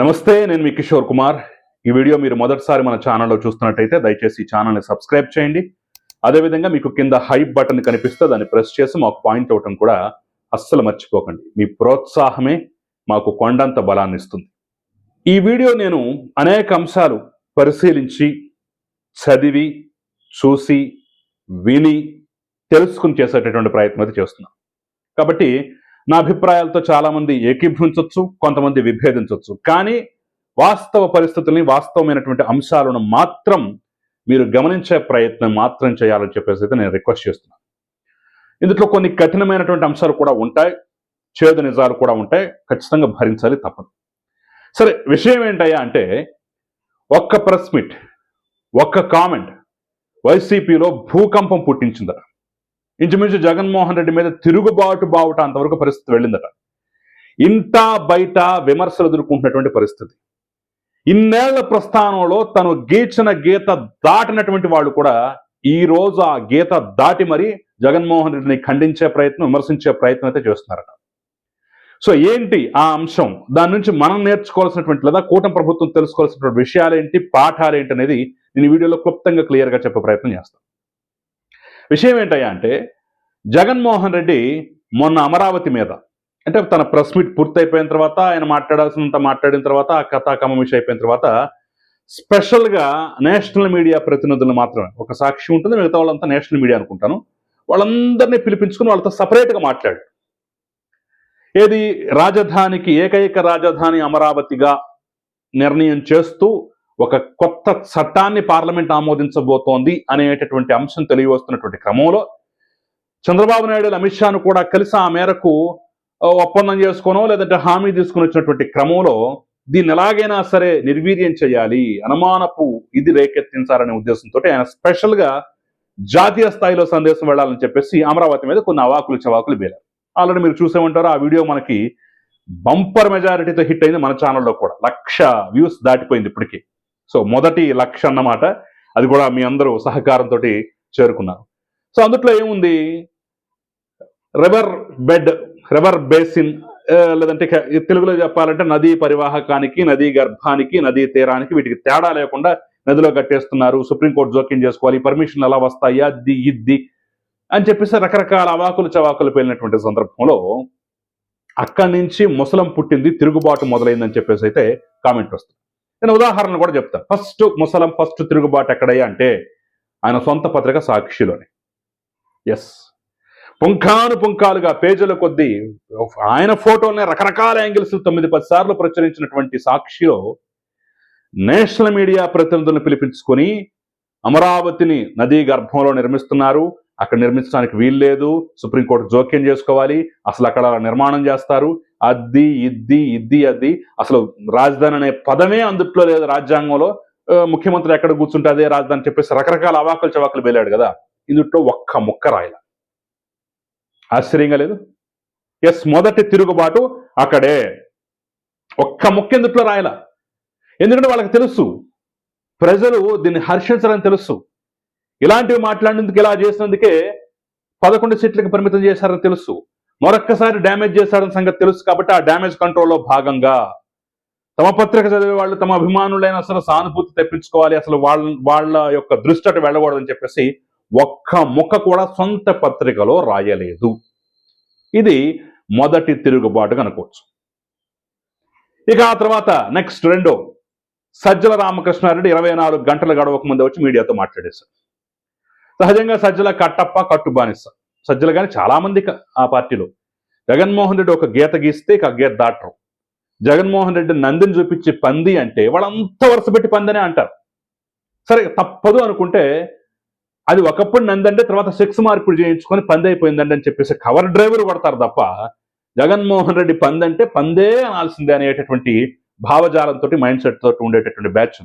నమస్తే, నేను మీ కిషోర్ కుమార్. ఈ వీడియో మీరు మొదటిసారి మన ఛానల్లో చూస్తున్నట్టయితే దయచేసి ఈ ఛానల్ని సబ్స్క్రైబ్ చేయండి. అదేవిధంగా మీకు కింద హైప్ బటన్ కనిపిస్తే దాన్ని ప్రెస్ చేసి మాకు పాయింట్ అవటం కూడా అస్సలు మర్చిపోకండి. మీ ప్రోత్సాహమే మాకు కొండంత బలాన్ని ఇస్తుంది. ఈ వీడియో నేను అనేక అంశాలు పరిశీలించి, చదివి, చూసి, విని, తెలుసుకుని చేసేటటువంటి ప్రయత్నం అయితే చేస్తున్నాను. కాబట్టి నా అభిప్రాయాలతో చాలామంది ఏకీభవించవచ్చు, కొంతమంది విభేదించవచ్చు. కానీ వాస్తవ పరిస్థితుల్ని, వాస్తవమైనటువంటి అంశాలను మాత్రం మీరు గమనించే ప్రయత్నం మాత్రం చేయాలని చెప్పేసి అయితే నేను రిక్వెస్ట్ చేస్తున్నాను. ఇందులో కొన్ని కఠినమైనటువంటి అంశాలు కూడా ఉంటాయి, చేదు నిజాలు కూడా ఉంటాయి. ఖచ్చితంగా భరించాలి, తప్పదు. సరే, విషయం ఏంటయ్యా అంటే, ఒక్క ప్రెస్ మీట్, ఒక్క కామెంట్ వైసీపీలో భూకంపం పుట్టించిందట. ఇంచుమించు జగన్మోహన్ రెడ్డి మీద తిరుగుబాటు బావుట అంతవరకు పరిస్థితి వెళ్ళిందట. ఇంటా బయట విమర్శలు ఎదుర్కొంటున్నటువంటి పరిస్థితి. ఇన్నేళ్ల ప్రస్థానంలో తను గీచిన గీత దాటినటువంటి వాళ్ళు కూడా ఈ రోజు ఆ గీత దాటి మరి జగన్మోహన్ రెడ్డిని ఖండించే ప్రయత్నం, విమర్శించే ప్రయత్నం అయితే చేస్తున్నారట. సో ఏంటి ఆ అంశం? దాని నుంచి మనం నేర్చుకోవాల్సినటువంటి లేదా కూటమి ప్రభుత్వం తెలుసుకోవాల్సినటువంటి విషయాలేంటి, పాఠాలేంటి అనేది నేను ఈ వీడియోలో క్లుప్తంగా క్లియర్గా చెప్పే ప్రయత్నం చేస్తాను. విషయం ఏంటయ్యా అంటే, జగన్మోహన్ రెడ్డి మొన్న అమరావతి మీద, అంటే తన ప్రెస్ మీట్ పూర్తయిపోయిన తర్వాత, ఆయన మాట్లాడాల్సినంత మాట్లాడిన తర్వాత, ఆ కథాకమమిష అయిపోయిన తర్వాత స్పెషల్గా నేషనల్ మీడియా ప్రతినిధులు మాత్రమే, ఒక సాక్షి ఉంటుంది, మిగతా వాళ్ళంతా నేషనల్ మీడియా అనుకుంటాను, వాళ్ళందరినీ పిలిపించుకుని వాళ్ళతో సపరేట్గా మాట్లాడు. ఏది రాజధానికి, ఏకైక రాజధాని అమరావతిగా నిర్ణయం చేస్తూ ఒక కొత్త చట్టాన్ని పార్లమెంట్ ఆమోదించబోతోంది అనేటటువంటి అంశం తెలియవస్తున్నటువంటి క్రమంలో చంద్రబాబు నాయుడు, అమిత్ షాను కూడా కలిసి ఆ మేరకు ఒప్పందం చేసుకోనో లేదంటే హామీ తీసుకుని వచ్చినటువంటి క్రమంలో దీన్ని ఎలాగైనా సరే నిర్వీర్యం చేయాలి, అనుమానపు ఇది రేకెత్తించాలనే ఉద్దేశంతో ఆయన స్పెషల్గా జాతీయ స్థాయిలో సందేశం వెళ్ళాలని చెప్పేసి అమరావతి మీద కొన్ని అవాకులు చవాకులు వేలారు. ఆల్రెడీ మీరు చూసే ఉంటారు, ఆ వీడియో మనకి బంపర్ మెజారిటీతో హిట్ అయింది. మన ఛానల్లో కూడా 1,00,000 వ్యూస్ దాటిపోయింది ఇప్పటికీ. సో మొదటి 1,00,000 అన్నమాట. అది కూడా మీ అందరూ సహకారంతో చేరుకున్నారు. సో అందుట్లో ఏముంది, రివర్ బేసిన్, లేదంటే తెలుగులో చెప్పాలంటే నదీ పరివాహకానికి, నదీ గర్భానికి, నదీ తీరానికి వీటికి తేడా లేకుండా నదిలో కట్టేస్తున్నారు, సుప్రీంకోర్టు జోక్యం చేసుకోవాలి, పర్మిషన్లు ఎలా వస్తాయి, అది ఇది అని చెప్పేసి రకరకాల అవాకులు చవాకులు పేలినటువంటి సందర్భంలో అక్కడి నుంచి ముసలం పుట్టింది, తిరుగుబాటు మొదలైందని చెప్పేసి అయితే కామెంట్ వస్తుంది. నేను ఉదాహరణలు కూడా చెప్తాను. ఫస్ట్ తిరుగుబాటు ఎక్కడయ్యా అంటే ఆయన సొంత పత్రిక సాక్షిలోనే. ఎస్, పుంఖానుపుంఖాలుగా పేజీల కొద్దీ ఆయన ఫోటోల్ని రకరకాల యాంగిల్స్ 9-10 సార్లు ప్రచురించినటువంటి సాక్షిలో నేషనల్ మీడియా ప్రతినిధులను పిలిపించుకొని అమరావతిని నదీ గర్భంలో నిర్మిస్తున్నారు, అక్కడ నిర్మించడానికి వీల్లేదు, సుప్రీంకోర్టు జోక్యం చేసుకోవాలి, అసలు అక్కడ నిర్మాణం చేస్తారు, అది ఇది అసలు రాజధాని అనే పదమే అందుట్లో లేదు రాజ్యాంగంలో, ముఖ్యమంత్రి ఎక్కడ కూర్చుంటే అదే రాజధాని చెప్పేసి రకరకాల అవాకులు చవాకులు వెళ్ళాడు కదా. ఇందుట్లో ఒక్క ముక్క రాయల. ఆశ్చర్యంగా లేదు? ఎస్, మొదటి తిరుగుబాటు అక్కడే. ఒక్క ముక్క ఎందుట్లో రాయల. ఎందుకంటే వాళ్ళకి తెలుసు, ప్రజలు దీన్ని హర్షించాలని తెలుసు. ఇలాంటివి మాట్లాడినందుకు, ఇలా చేసినందుకే 11 సీట్లకు పరిమితం చేశారని తెలుసు, మరొక్కసారి డ్యామేజ్ చేశారని సంగతి తెలుసు. కాబట్టి ఆ డ్యామేజ్ కంట్రోల్లో భాగంగా తమ పత్రిక చదివే వాళ్ళు, తమ అభిమానులైన అసలు సానుభూతి తెప్పించుకోవాలి, అసలు వాళ్ళ యొక్క దృష్టి అటు వెళ్ళకూడదని చెప్పేసి ఒక్క ముక్క కూడా సొంత పత్రికలో రాయలేదు. ఇది మొదటి తిరుగుబాటుగా అనుకోవచ్చు. ఇక ఆ తర్వాత నెక్స్ట్ రెండో, సజ్జల రామకృష్ణారెడ్డి 24 గంటలు గడవక ముందే వచ్చి మీడియాతో మాట్లాడేశారు. సహజంగా సజ్జల కట్టప్ప, కట్టు బానిస. సజ్జల కానీ చాలా మంది ఆ పార్టీలో, జగన్మోహన్ రెడ్డి ఒక గీత గీస్తే ఇక గీత దాటరు. జగన్మోహన్ రెడ్డి నందిని చూపించి పంది అంటే వాళ్ళంతా వరుస పెట్టి పందనే అంటారు. సరే, తప్పదు అనుకుంటే అది ఒకప్పుడు నందంటే తర్వాత సెక్స్ మార్పులు చేయించుకొని పంది అయిపోయిందండి అని చెప్పేసి కవర్ డ్రైవర్ కొడతారు తప్ప, జగన్మోహన్ రెడ్డి పంది అంటే పందే అనాల్సిందే అనేటటువంటి భావజాలంతో, మైండ్ సెట్ తోటి ఉండేటటువంటి బ్యాచ్.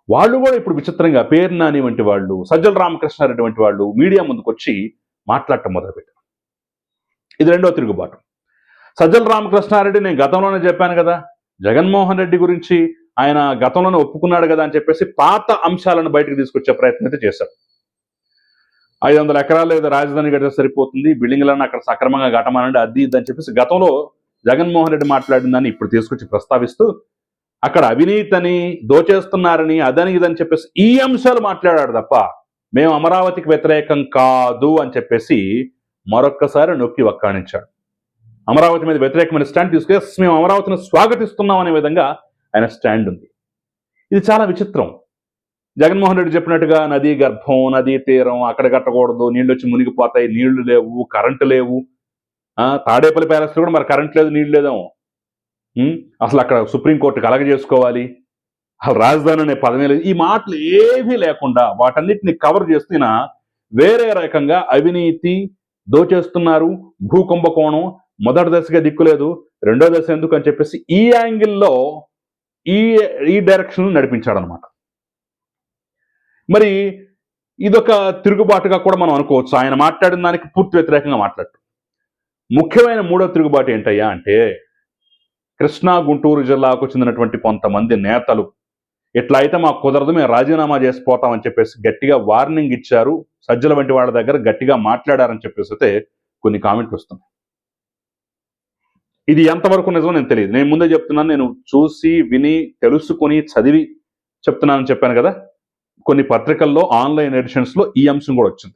వాళ్ళు కూడా ఇప్పుడు విచిత్రంగా పేరు నాని వంటి వాళ్ళు, సజ్జల రామకృష్ణారెడ్డి వంటి వాళ్ళు మీడియా ముందుకు వచ్చి మాట్లాడటం మొదలుపెట్టారు. ఇది రెండో తిరుగుబాటు. సజ్జల రామకృష్ణారెడ్డి నేను గతంలోనే చెప్పాను కదా, జగన్మోహన్ రెడ్డి గురించి ఆయన గతంలోనే ఒప్పుకున్నాడు కదా అని చెప్పేసి పాత అంశాలను బయటకు తీసుకొచ్చే ప్రయత్నం అయితే చేశారు. 500 ఎకరాలు ఏదో రాజధాని గడితే సరిపోతుంది, బిల్డింగ్లను అక్కడ సక్రమంగా కట్టమానండి, అది ఇది అని చెప్పేసి గతంలో జగన్మోహన్ రెడ్డి మాట్లాడిన దాన్ని ఇప్పుడు తీసుకొచ్చి ప్రస్తావిస్తూ అక్కడ అవినీతిని దోచేస్తున్నారని అదని ఇదని చెప్పేసి ఈ అంశాలు మాట్లాడాడు తప్ప మేము అమరావతికి వ్యతిరేకం కాదు అని చెప్పేసి మరొక్కసారి నొక్కి వక్కాణించాడు. అమరావతి మీద వ్యతిరేకమైన స్టాండ్ తీసుకుని మేము అమరావతిని స్వాగతిస్తున్నాం అనే విధంగా ఆయన స్టాండ్ ఉంది. ఇది చాలా విచిత్రం. జగన్మోహన్ రెడ్డి చెప్పినట్టుగా నదీ గర్భం, నదీ తీరం అక్కడ కట్టకూడదు, నీళ్ళు వచ్చి మునిగిపోతాయి, నీళ్లు లేవు, కరెంటు లేవు. తాడేపల్లి ప్యాలెస్ కూడా మరి కరెంట్ లేదు, నీళ్లు లేదేమో. అసలు అక్కడ సుప్రీంకోర్టుకి కలగజేసుకోవాలి, అసలు రాజధాని అనే పదమే లేదు. ఈ మాటలు ఏవీ లేకుండా వాటన్నిటిని కవర్ చేస్తున్న వేరే రకంగా అవినీతి దోచేస్తున్నారు, భూకుంభకోణం, మొదటి దశగా దిక్కులేదు, రెండో దశ ఎందుకు అని చెప్పేసి ఈ యాంగిల్లో ఈ డైరెక్షన్ నడిపించాడు అనమాట. మరి ఇదొక తిరుగుబాటుగా కూడా మనం అనుకోవచ్చు. ఆయన మాట్లాడిన దానికి పూర్తి వ్యతిరేకంగా మాట్లాడు. ముఖ్యమైన మూడో తిరుగుబాటు ఏంటయ్యా అంటే, కృష్ణా గుంటూరు జిల్లాకు చెందినటువంటి కొంతమంది నేతలు ఇట్లా అయితే మాకు కుదరదు, మేము రాజీనామా చేసిపోతామని చెప్పేసి గట్టిగా వార్నింగ్ ఇచ్చారు, సజ్జల వంటి వాళ్ళ దగ్గర గట్టిగా మాట్లాడారని చెప్పేసి అయితే కొన్ని కామెంట్లు వస్తున్నాయి. ఇది ఎంతవరకు నిజమో నేను తెలియదు. నేను ముందే చెప్తున్నాను, నేను చూసి విని తెలుసుకొని చదివి చెప్తున్నానని చెప్పాను కదా. కొన్ని పత్రికల్లో ఆన్లైన్ ఎడిషన్స్లో ఈ అంశం కూడా వచ్చింది.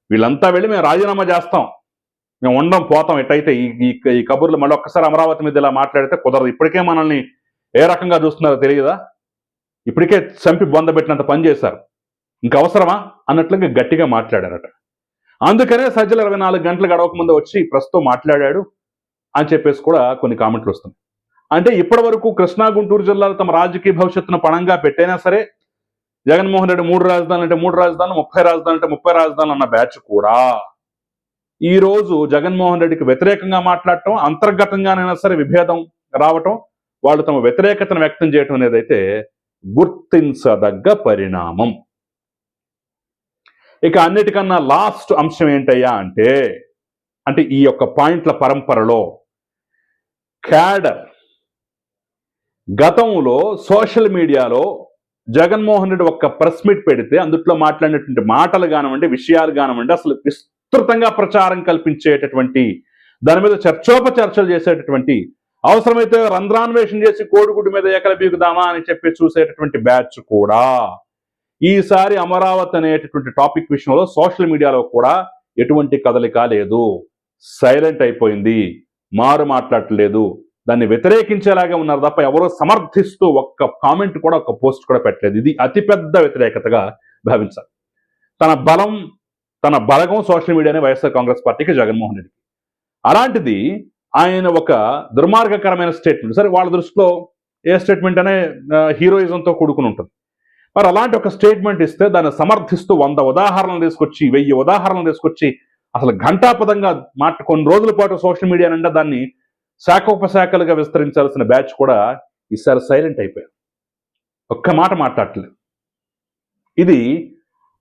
వీళ్ళంతా వెళ్ళి మేము రాజీనామా చేస్తాం, మేము ఉండం పోతాం, ఎట్టయితే ఈ కబుర్లు మళ్ళీ ఒక్కసారి అమరావతి మీద ఇలా మాట్లాడితే కుదరదు, ఇప్పటికే మనల్ని ఏ రకంగా చూస్తున్నారో తెలియదా, ఇప్పటికే చంపి బొందబెట్టినంత పని చేశారు, ఇంక అవసరమా అన్నట్లుగా గట్టిగా మాట్లాడారట. అందుకనే సజ్జలు 24 గంటలు గడవక ముందు వచ్చి ప్రస్తుతం మాట్లాడాడు అని చెప్పేసి కూడా కొన్ని కామెంట్లు వస్తున్నాయి. అంటే ఇప్పటి వరకు కృష్ణా గుంటూరు జిల్లాలో తమ రాజకీయ భవిష్యత్తును పణంగా పెట్టైనా సరే జగన్మోహన్ రెడ్డి 3 రాజధానులు అంటే 3 రాజధానులు, 30 రాజధానులు అంటే 30 రాజధానులు అన్న బ్యాచ్ కూడా ఈ రోజు జగన్మోహన్ రెడ్డికి వ్యతిరేకంగా మాట్లాడటం, అంతర్గతంగానైనా సరే విభేదం రావటం, వాళ్ళు తమ వ్యతిరేకతను వ్యక్తం చేయటం అనేది అయితే గుర్తించదగ్గ పరిణామం. ఇక అన్నిటికన్నా లాస్ట్ అంశం ఏంటయ్యా అంటే ఈ యొక్క పాయింట్ల పరంపరలో క్యాడర్ గతంలో సోషల్ మీడియాలో జగన్మోహన్ రెడ్డి ఒక్క ప్రెస్ మీట్ పెడితే అందుట్లో మాట్లాడినటువంటి మాటలు కానివ్వండి, విషయాలు కానివ్వండి, అసలు విస్తృతంగా ప్రచారం కల్పించేటటువంటి, దాని మీద చర్చోపచర్చలు చేసేటటువంటి, అవసరమైతే రంధ్రాన్వేషణ చేసి కోడిగుడ్డు మీద ఎకల బీగుదామా అని చెప్పి చూసేటటువంటి బ్యాచ్ కూడా ఈసారి అమరావతి అనేటటువంటి టాపిక్ విషయంలో సోషల్ మీడియాలో కూడా ఎటువంటి కదలిక లేదు, సైలెంట్ అయిపోయింది, మారు మాట్లాడలేదు, దాన్ని వ్యతిరేకించేలాగా ఉన్నారు తప్ప ఎవరో సమర్థిస్తూ ఒక్క కామెంట్ కూడా, ఒక్క పోస్ట్ కూడా పెట్టలేదు. ఇది అతిపెద్ద వ్యతిరేకతగా భావించాలి. తన బలగం సోషల్ మీడియానే వైఎస్ఆర్ కాంగ్రెస్ పార్టీకి, జగన్మోహన్ రెడ్డికి. అలాంటిది ఆయన ఒక దుర్మార్గకరమైన స్టేట్మెంట్, సరే వాళ్ళ దృష్టిలో ఏ స్టేట్మెంట్ అనే హీరోయిజంతో కూడుకుని ఉంటుంది, మరి అలాంటి ఒక స్టేట్మెంట్ ఇస్తే దాన్ని సమర్థిస్తూ 100 ఉదాహరణలు తీసుకొచ్చి 1000 ఉదాహరణలు తీసుకొచ్చి అసలు ఘంటాపదంగా కొన్ని రోజుల పాటు సోషల్ మీడియా నిండా దాన్ని శాఖోపశాఖలుగా విస్తరించాల్సిన బ్యాచ్ కూడా ఈసారి సైలెంట్ అయిపోయారు, ఒక్క మాట మాట్లాడలేదు. ఇది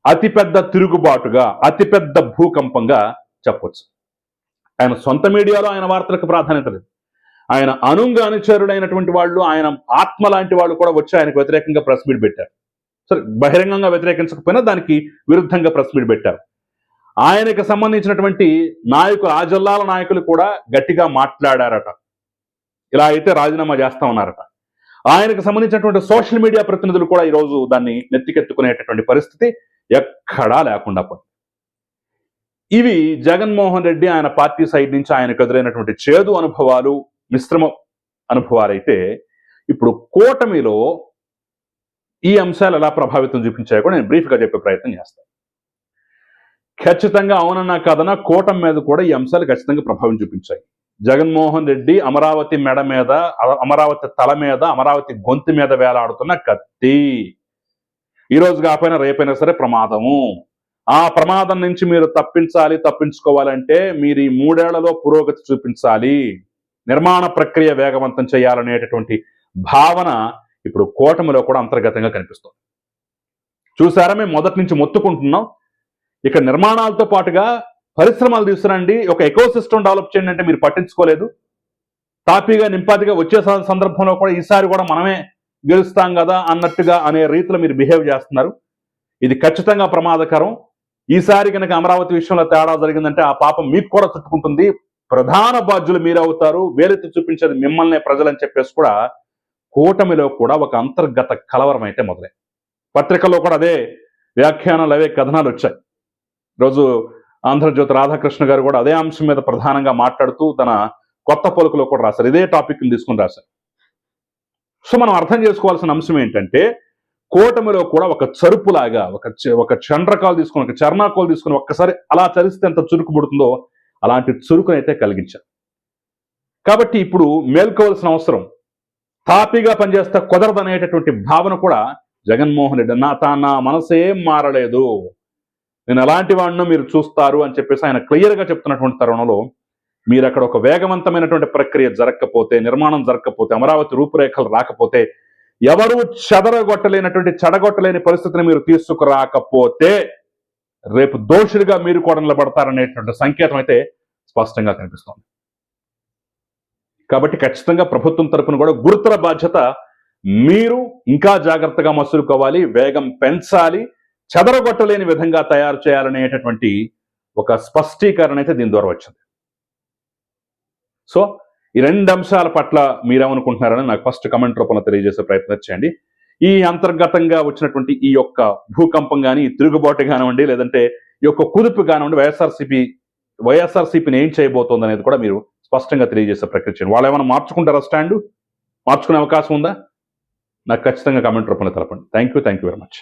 అతిపెద్ద తిరుగుబాటుగా, అతిపెద్ద భూకంపంగా చెప్పొచ్చు. ఆయన సొంత మీడియాలో ఆయన వార్తలకు ప్రాధాన్యత లేదు, ఆయన అనుచరుడైనటువంటి వాళ్ళు, ఆయన ఆత్మ లాంటి వాళ్ళు కూడా వచ్చి ఆయనకు వ్యతిరేకంగా ప్రెస్ మీట్ పెట్టారు. సరే, బహిరంగంగా వ్యతిరేకించకపోయినా దానికి విరుద్ధంగా ప్రెస్ మీట్ పెట్టారు. ఆయనకు సంబంధించినటువంటి నాయకులు, ఆ జిల్లాల నాయకులు కూడా గట్టిగా మాట్లాడారట, ఇలా అయితే రాజీనామా చేస్తా ఉన్నారట. ఆయనకు సంబంధించినటువంటి సోషల్ మీడియా ప్రతినిధులు కూడా ఈరోజు దాన్ని నెత్తికెత్తుకునేటటువంటి పరిస్థితి ఎక్కడా లేకుండా పోయింది. ఇవి జగన్మోహన్ రెడ్డి ఆయన పార్టీ సైడ్ నుంచి ఆయనకు ఎదురైనటువంటి చేదు అనుభవాలు, మిశ్రమ అనుభవాలు. అయితే ఇప్పుడు కూటమిలో ఈ అంశాలు ఎలా ప్రభావితం చూపించాయో కూడా నేను బ్రీఫ్గా చెప్పే ప్రయత్నం చేస్తాను. ఖచ్చితంగా అవునన్నా కాదన్నా కూటమి మీద కూడా ఈ అంశాలు ఖచ్చితంగా ప్రభావం చూపించాయి. జగన్మోహన్ రెడ్డి అమరావతి మెడ మీద, అమరావతి తల మీద, అమరావతి గొంతు మీద వేలాడుతున్న కత్తి. ఈ రోజు కాకపోయినా రేపైనా సరే ప్రమాదము. ఆ ప్రమాదం నుంచి మీరు తప్పించుకోవాలంటే మీరు ఈ 3 ఏళ్లలో పురోగతి చూపించాలి, నిర్మాణ ప్రక్రియ వేగవంతం చేయాలనేటటువంటి భావన ఇప్పుడు కూటమిలో కూడా అంతర్గతంగా కనిపిస్తుంది. చూసారా, మేము మొదటి నుంచి మొత్తుకుంటున్నాం, ఇక్కడ నిర్మాణాలతో పాటుగా పరిశ్రమలు తీసుకురండి, ఒక ఎకో సిస్టమ్ డెవలప్ చేయండి అంటే మీరు పట్టించుకోలేదు. తాపీగా నింపాదిగా వచ్చే సందర్భంలో కూడా ఈసారి కూడా మనమే గెలుస్తాం కదా అన్నట్టుగా అనే రీతిలో మీరు బిహేవ్ చేస్తున్నారు. ఇది ఖచ్చితంగా ప్రమాదకరం. ఈసారి కనుక అమరావతి విషయంలో తేడా జరిగిందంటే ఆ పాపం మీకు కూడా చుట్టుకుంటుంది, ప్రధాన బాధ్యులు మీరే అవుతారు, వేలెత్తి చూపించేది మిమ్మల్నే ప్రజలని చెప్పేసి కూడా కూటమిలో కూడా ఒక అంతర్గత కలవరం అయితే మొదలై పత్రికల్లో కూడా అదే వ్యాఖ్యానాలు అవే కథనాలు వచ్చాయి. ఈరోజు ఆంధ్రజ్యోతి రాధాకృష్ణ గారు కూడా అదే అంశం మీద ప్రధానంగా మాట్లాడుతూ తన కొత్త పలుకులో కూడా రాశారు, ఇదే టాపిక్ని తీసుకుని రాశారు. సో మనం అర్థం చేసుకోవాల్సిన అంశం ఏంటంటే కూటమిలో కూడా ఒక చరుపులాగా ఒక చండ్రకాలు తీసుకుని ఒక చర్నాకోలు తీసుకుని ఒక్కసారి అలా చరిస్తే ఎంత చురుకు పుడుతుందో అలాంటి చురుకునైతే కలిగించారు. కాబట్టి ఇప్పుడు మేల్కోవాల్సిన అవసరం, తాపీగా పనిచేస్తే కుదరదనేటటువంటి భావన కూడా జగన్మోహన్ రెడ్డి నా మనసేం మారలేదు, నేను ఎలాంటి వాడినో మీరు చూస్తారు అని చెప్పేసి ఆయన క్లియర్గా చెప్తున్నటువంటి తరుణంలో మీరు అక్కడ ఒక వేగవంతమైనటువంటి ప్రక్రియ జరగకపోతే, నిర్మాణం జరగకపోతే, అమరావతి రూపురేఖలు రాకపోతే, ఎవరు చెడగొట్టలేని పరిస్థితిని మీరు తీసుకురాకపోతే రేపు దోషుడిగా మీరు కూడా నిలబడతారనేటువంటి సంకేతం అయితే స్పష్టంగా కనిపిస్తోంది. కాబట్టి ఖచ్చితంగా ప్రభుత్వం తరపున కూడా గురుతర బాధ్యత, మీరు ఇంకా జాగ్రత్తగా మసులుకోవాలి, వేగం పెంచాలి, చెదరగొట్టలేని విధంగా తయారు చేయాలనేటటువంటి ఒక స్పష్టీకరణ అయితే దీని ద్వారా వచ్చింది. సో ఈ రెండు అంశాల పట్ల మీరేమనుకుంటున్నారని నాకు ఫస్ట్ కమెంట్ రూపంలో తెలియజేసే ప్రయత్నం చేయండి. ఈ అంతర్గతంగా వచ్చినటువంటి ఈ యొక్క భూకంపం కానీ, తిరుగుబాటు కానివ్వండి, లేదంటే ఈ యొక్క కుదుపు కానివ్వండి, వైఎస్ఆర్సీపీని ఏం చేయబోతోంది అనేది కూడా మీరు స్పష్టంగా తెలియజేసే ప్రక్రియ చేయండి. వాళ్ళు ఏమైనా మార్చుకుంటారా స్టాండ్? మార్చుకునే అవకాశం ఉందా? నాకు ఖచ్చితంగా కమెంట్ రూపంలో తెలపండి. Thank you very much.